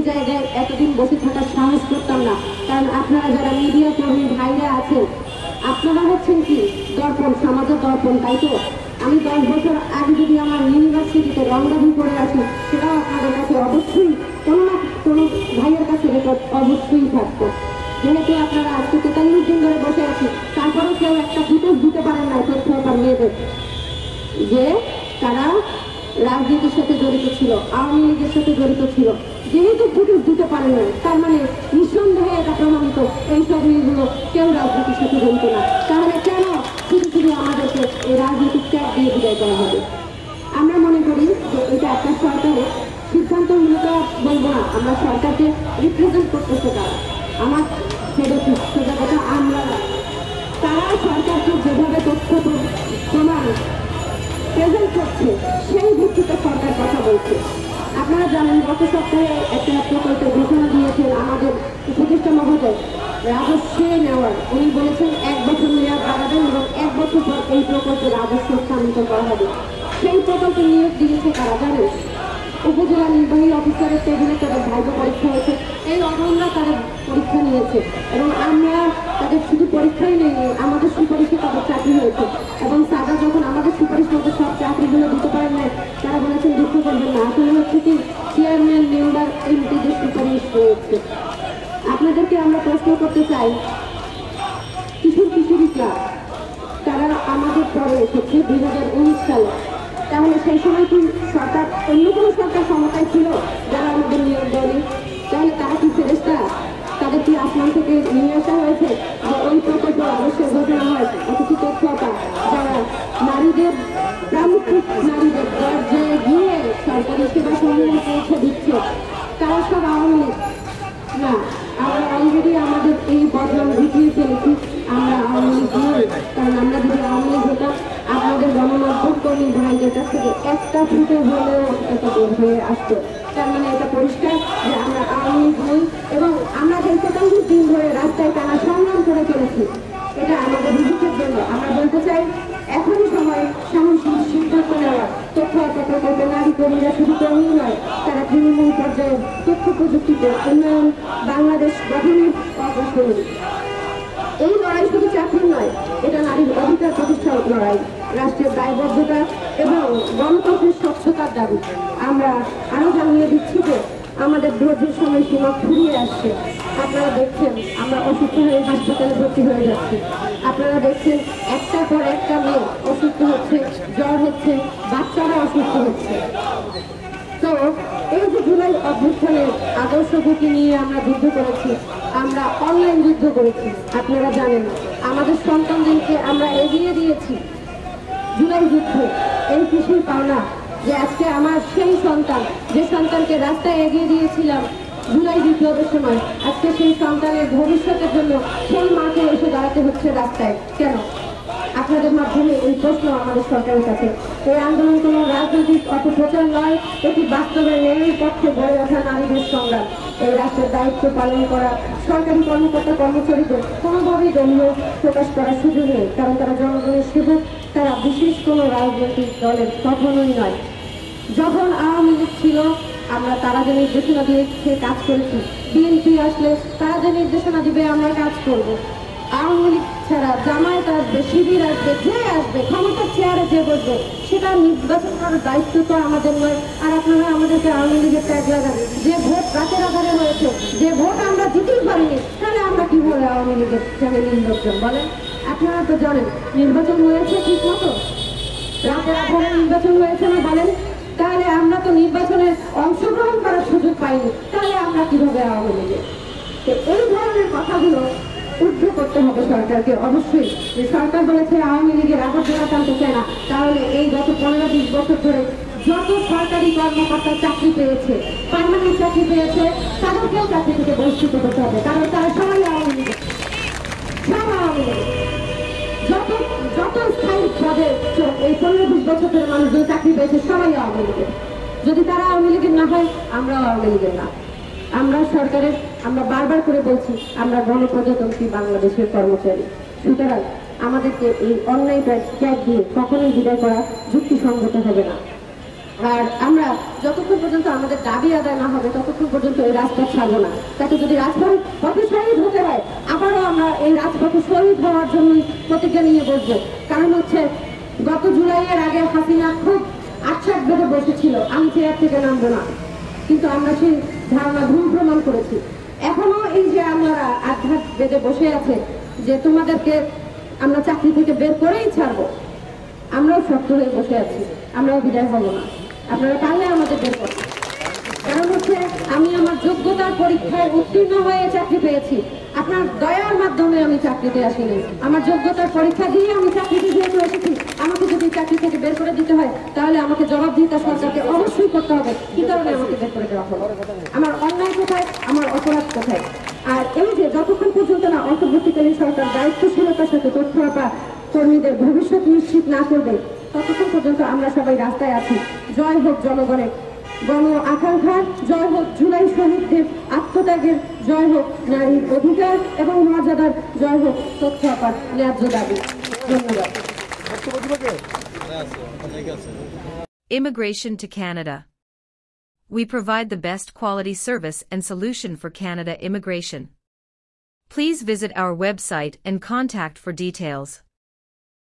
জায়গায় এতদিন বসে থাকার সাহস করতাম না, কারণ আপনারা যারা মিডিয়া কর্মী ভাইরা আছেন, আপনারা হচ্ছেন কি দর্পণ, সমাজের দর্পণ, তাই তো? আমি 10 বছর আগে যদি আমার ইউনিভার্সিটিতে রংবাজি করে আসি, সেটাও আপনাদের কাছে অবশ্যই কোনো না কোনো ভাইয়ের কাছে রেকর্ড অবশ্যই থাকতো। যেহেতু আপনারা আজকে 43 দিন ধরে বসে আছি, তারপরেও কেউ একটা ফুটেজ দিতে পারেন না তথ্য মেয়েদের যে তারা রাজনীতির সাথে জড়িত ছিল, আওয়ামী লীগের সাথে জড়িত ছিল। যেহেতু ফুটেজ দিতে পারেন না, তার মানে নিঃসন্দেহে এটা প্রমাণিত এইসব মেয়েগুলো কেউ রাজনীতির সাথে জড়িত না। তাহলে কেন শুধু শুধু আমাদেরকে এই রাজনৈতিক ত্যাগ দিয়ে বিদায় করা হবে? আমরা মনে করি যে এটা একটা সরকারের সিদ্ধান্ত, মূলত বলবো না, আমরা সরকারকে রিপ্রেজেন্ট করতেছে তারা, আমার সোজা কথা আমরা, তারা সরকারকে যেভাবে তথ্য প্রমাণ প্রেজেন্ট করছে সেই ভিত্তিতে সরকার কথা বলছে। আপনারা জানেন গত সপ্তাহে একটা প্রকল্পের ঘোষণা দিয়েছেন আমাদের উপদেষ্টা মহোদয়, রাজস্ব নেওয়ার। উনি বলেছেন 1 বছর মেয়াদ বাড়াবেন এবং 1 বছর পর এই প্রকল্পের রাজস্ব স্থানান্তর করা হবে। সেই প্রকল্পে নিয়োগ দিয়েছে তারা জানেন উপজেলা নির্বাহী অফিসারের টেবিলে তাদের ভাইবা পরীক্ষা হয়েছে, এই অনন্যা তাদের পরীক্ষা নিয়েছে এবং আমরা তাদের শুধু পরীক্ষাই নেই, আমাদের সুপারিশে তাদের চাকরি হয়েছে। এবং সাদা যখন আমাদের সুপারিশ মধ্যে সব চাকরিগুলো দিতে পারেন না, তারা বলেছেন দুঃখ করবেন না, আসলে হচ্ছে কি চেয়ারম্যান মেম্বার এমপিদের সুপারিশ রয়েছে। আপনাদেরকে আমরা প্রশ্ন করতে চাই, কিশোরী ক্লাব তারা আমাদের পরে এসেছে 2019 সালে, তাহলে সেই সময় কি সরকার অন্য কোনো সরকার ক্ষমতায় ছিল যারা আমাদের নিয়োগ দেয়নি? তাহলে তারা কি ফেরেশতা? তাদের কি আসমান থেকে নিয়ে আসা হয়েছে যে ওই প্রকল্প অবশ্যই ঘোষণা হয়? অথচ তথ্যতা যারা নারীদের প্রামুখিক নারীদের দরজায় গিয়ে সরকারি সেবা সমূহ পৌঁছে দিচ্ছে তারা সব আওয়ামী লীগ না। আমরা অলরেডি আমাদের এই বদনাম ঘটিয়ে ফেলেছি, আমরা আওয়ামী লীগ নই। কারণ আমরা যদি আওয়ামী লীগ হতাম, আপনাদের গণমাধ্যম কর্মী ভাইদের কাছ থেকে একটা ফুটে হলেও এটা বের হয়ে আসতো। তার মানে এটা পরিষ্কার যে আমরা আওয়ামী লীগ নই এবং আমরা যে ৪৫ দিন ধরে রাস্তায় টানা সংগ্রাম করে চলেছি, এটা আমাদের বিবেকের জন্য। আমরা বলতে চাই এখনই সময় সাহসী সিদ্ধান্ত নেওয়ার। তথ্য প্রকল্পে নারী কর্মীরা শুধু কর্মী নয়, তারা তৃণমূল পর্যায়ে তথ্য প্রযুক্তিতে উন্নয়ন বাংলাদেশ গঠনের অগ্রসর। এই লড়াই শুধু চাকরি নয়, এটা নারীর অধিকার প্রতিষ্ঠার লড়াই, রাষ্ট্রের দায়বদ্ধতা এবং গণতন্ত্রের স্বচ্ছতার দাবি। আমরা আরো জানিয়ে দিচ্ছি যে আমাদের ধৈর্যের সময় সীমা ফুরিয়ে আসছে। আপনারা দেখছেন আমরা অসুস্থ হয়ে হাসপাতালে ভর্তি হয়ে যাচ্ছি, আপনারা দেখছেন একটার পর একটা মেয়ে অসুস্থ হচ্ছে, জ্বর হচ্ছে, বাচ্চারা অসুস্থ হচ্ছে। তো এই যে জুলাই অভ্যুত্থানের আদর্শ গতি নিয়ে আমরা যুদ্ধ করেছি, আমরা অনলাইন যুদ্ধ করেছি। আপনারা জানেন আমাদের সন্তানদেরকে আমরা এগিয়ে দিয়েছি জুলাই যুদ্ধে। এই কিছুই পাওনা যে আজকে আমার সেই সন্তান, যে সন্তানকে রাস্তায় এগিয়ে দিয়েছিলাম জুলাই বিপ্লবের সময়, আজকে সেই সন্তানের ভবিষ্যতের জন্য সেই মাকে এসে দাঁড়াতে হচ্ছে রাস্তায়। কেন? আপনাদের মাধ্যমে এই প্রশ্ন আমাদের সরকারের কাছে। এই আন্দোলন কোনো রাজনৈতিক অপপ্রচার নয়, এটি বাস্তবে ন্যায়ের পক্ষে গড়ে ওঠা নারীদের সংগ্রাম। এই রাষ্ট্রের দায়িত্ব পালন করা সরকারি কর্মকর্তা কর্মচারীদের কোনোভাবেই দলীয় প্রকাশ করার সুযোগ নেই, কারণ তারা জনগণের সেবক, তারা বিশেষ কোনো রাজনৈতিক দলের কখনোই নয়। যখন আওয়ামী লীগ ছিল আমরা তারা যে নির্দেশনা দিয়েছে কাজ করেছি, বিএনপি আসলে তারা যে নির্দেশনা দিবে আমরা কাজ করব। আওয়ামী লীগ ছাড়া জামায়াত আসবে, শিবির আসবে, যে আসবে ক্ষমতার চেয়ারে যে বসবে, সেটা নির্বাচন করার দায়িত্ব তো আমাদের নয়। আর আপনারা আমাদেরকে আওয়ামী লীগের ট্যাগ লাগান, যে ভোট রাতের আধারে হয়েছে, যে ভোট আমরা জিতেই পারিনি, তাহলে আমরা কিভাবে আওয়ামী লীগের ফ্যামিলির লোকজন বলেন? আপনারা তো জানেন নির্বাচন হয়েছে ঠিক মতো, রাতের আধারে নির্বাচন হয়েছে না বলেন? তাহলে আমরা তো নির্বাচনে অংশগ্রহণ করার সুযোগ পাইনি, তাহলে আমরা কিভাবে আওয়ামী লীগের? এই ধরনের কথাগুলো উদ্ধ করতে হবে সরকারকে অবশ্যই। যে সরকার বলেছে আওয়ামী লীগের আবর্জনা টানতে চায় না, তাহলে এই গত 15-20 বছর ধরে যত সরকারি কর্মকর্তা চাকরি পেয়েছে, পার্মানেন্ট চাকরি পেয়েছে, তাদেরকেও চাকরি থেকে বহিষ্কৃত করতে হবে, কারণ তারা সবাই আওয়ামী লীগের, সব আওয়ামী লীগের। যত স্থায়ী পদে এই 15-20 বছর ধরে মানুষজন চাকরি পেয়েছে সবাই আওয়ামী লীগের। যদি তারা আওয়ামী লীগের না হয়, আমরাও আওয়ামী লীগের না। আমরা সরকারের, আমরা বারবার করে বলছি আমরা গণপ্রজাতন্ত্রী বাংলাদেশের কর্মচারী, সুতরাং আমাদেরকে এই অন্যায় ট্যাগ দিয়ে কখনোই বিদায় করা যুক্তিসঙ্গত হবে না। আর আমরা যতক্ষণ পর্যন্ত আমাদের দাবি আদায় না হবে ততক্ষণ পর্যন্ত এই রাজপথ ছাড়বো না। তাকে যদি রাজপথে শহীদ হতে হয় আবারও আমরা এই রাজপথে শহীদ হওয়ার জন্য প্রতিজ্ঞা নিয়ে বসবো। কারণ হচ্ছে গত জুলাইয়ের আগে হাসিনা খুব আচ্ছাদ বেঁধে বসেছিল আমি চেয়ার থেকে নামবো না, কিন্তু আমরা সেই ধারণা ভুল প্রমাণ করেছি। এখনো এই যে আমরা আঘাত বেঁধে বসে আছে যে তোমাদেরকে আমরা চাকরি থেকে বের করেই ছাড়বো, আমরাও শক্ত হয়ে বসে আছি, আমরাও বিদায় হব না। আপনারা পারলে আমাদের বের করবেন। কারণ হচ্ছে আমি আমার যোগ্যতার পরীক্ষায় উত্তীর্ণ হয়ে চাকরি পেয়েছি, আপনার দয়ার মাধ্যমে আমি চাকরিতে আসিনি। আমার যোগ্যতার পরীক্ষা দিয়ে আমি চাকরিতে যেহেতু এসেছি, আমাকে যদি চাকরি থেকে বের করে দিতে হয় তাহলে আমাকে জবাবদিহিতা সরকারকে অবশ্যই করতে হবে কি কারণে আমাকে বের করে দেওয়া হলো, আমার অন্যায় কোথায়, আমার অপরাধ কোথায়। আর এই যে যতক্ষণ পর্যন্ত না অন্তর্বর্তীকালীন সরকার দায়িত্বশীলতার সাথে তথ্য কর্মীদের ভবিষ্যৎ নিশ্চিত না করবে ততক্ষণ পর্যন্ত আমরা সবাই রাস্তায় আছি। জয় হোক জনগণের গণ আকাঙ্ক্ষার, জয় হোক জুলাই শহীদদের আত্মত্যাগের, জয় হোক নারীর অধিকার এবং মর্যাদার, জয় হোক তথ্য আপার ন্যায্য দাবি। ধন্যবাদ। Immigration to Canada. We provide the best quality service and solution for Canada immigration. Please visit our website and contact for details.